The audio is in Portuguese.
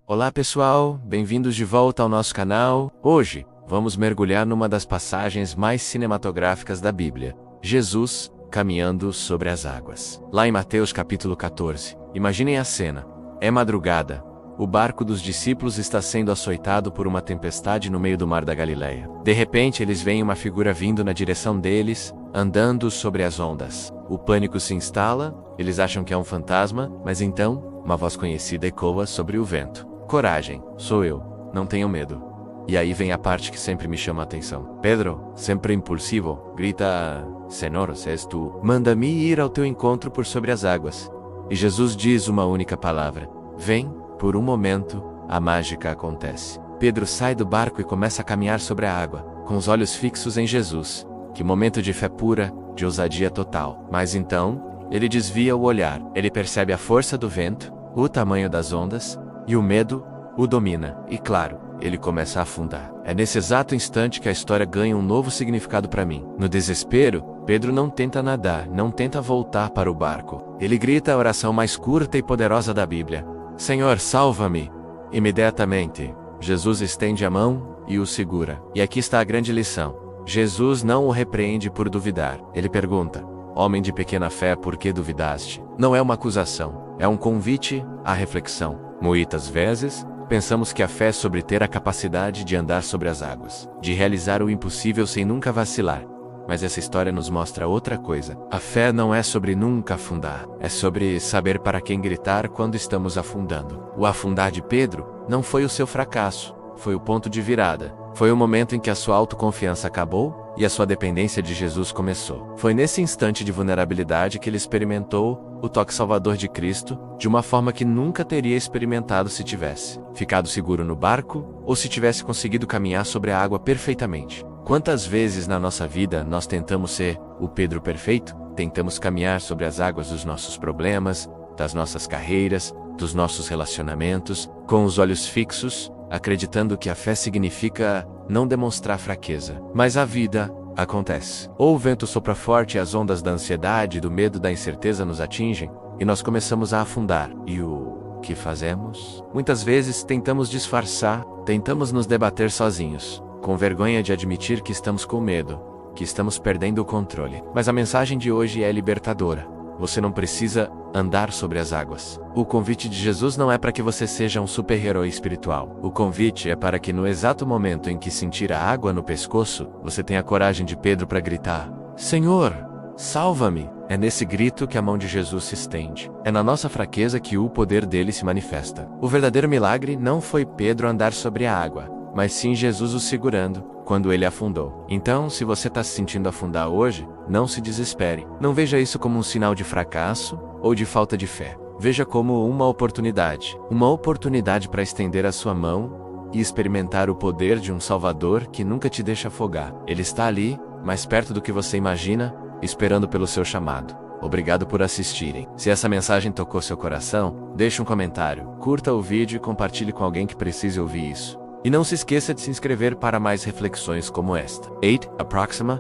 Olá pessoal, bem-vindos de volta ao nosso canal. Hoje, vamos mergulhar numa das passagens mais cinematográficas da Bíblia, Jesus caminhando sobre as águas. Lá em Mateus capítulo 14, imaginem a cena. É madrugada, o barco dos discípulos está sendo açoitado por uma tempestade no meio do mar da Galileia. De repente, eles veem uma figura vindo na direção deles, andando sobre as ondas. O pânico se instala, eles acham que é um fantasma, mas então, uma voz conhecida ecoa sobre o vento. Coragem, sou eu, não tenham medo. E aí vem a parte que sempre me chama a atenção. Pedro, sempre impulsivo, grita: Senhor, se és tu, manda-me ir ao teu encontro por sobre as águas. E Jesus diz uma única palavra: vem. Por um momento, a mágica acontece. Pedro sai do barco e começa a caminhar sobre a água, com os olhos fixos em Jesus. Que momento de fé pura, de ousadia total. Mas então, ele desvia o olhar. Ele percebe a força do vento, o tamanho das ondas, e o medo o domina. E claro, ele começa a afundar. É nesse exato instante que a história ganha um novo significado para mim. No desespero, Pedro não tenta nadar, não tenta voltar para o barco. Ele grita a oração mais curta e poderosa da Bíblia: Senhor, salva-me! Imediatamente, Jesus estende a mão e o segura. E aqui está a grande lição. Jesus não o repreende por duvidar. Ele pergunta: homem de pequena fé, por que duvidaste? Não é uma acusação, é um convite à reflexão. Muitas vezes, pensamos que a fé é sobre ter a capacidade de andar sobre as águas, de realizar o impossível sem nunca vacilar. Mas essa história nos mostra outra coisa. A fé não é sobre nunca afundar. É sobre saber para quem gritar quando estamos afundando. O afundar de Pedro não foi o seu fracasso. Foi o ponto de virada. Foi o momento em que a sua autoconfiança acabou e a sua dependência de Jesus começou. Foi nesse instante de vulnerabilidade que ele experimentou o toque salvador de Cristo de uma forma que nunca teria experimentado se tivesse ficado seguro no barco ou se tivesse conseguido caminhar sobre a água perfeitamente. Quantas vezes na nossa vida nós tentamos ser o Pedro perfeito? Tentamos caminhar sobre as águas dos nossos problemas, das nossas carreiras, dos nossos relacionamentos, com os olhos fixos, acreditando que a fé significa não demonstrar fraqueza. Mas a vida acontece. Ou o vento sopra forte e as ondas da ansiedade, do medo, da incerteza nos atingem, e nós começamos a afundar. E o que fazemos? Muitas vezes tentamos disfarçar, tentamos nos debater sozinhos, com vergonha de admitir que estamos com medo, que estamos perdendo o controle. Mas a mensagem de hoje é libertadora. Você não precisa andar sobre as águas. O convite de Jesus não é para que você seja um super-herói espiritual. O convite é para que no exato momento em que sentir a água no pescoço, você tenha a coragem de Pedro para gritar: Senhor, salva-me! É nesse grito que a mão de Jesus se estende. É na nossa fraqueza que o poder dele se manifesta. O verdadeiro milagre não foi Pedro andar sobre a água, mas sim Jesus o segurando quando ele afundou. Então, se você está se sentindo afundar hoje, não se desespere. Não veja isso como um sinal de fracasso ou de falta de fé. Veja como uma oportunidade para estender a sua mão e experimentar o poder de um Salvador que nunca te deixa afogar. Ele está ali, mais perto do que você imagina, esperando pelo seu chamado. Obrigado por assistirem. Se essa mensagem tocou seu coração, deixe um comentário, curta o vídeo e compartilhe com alguém que precise ouvir isso. E não se esqueça de se inscrever para mais reflexões como esta. 8. A próxima.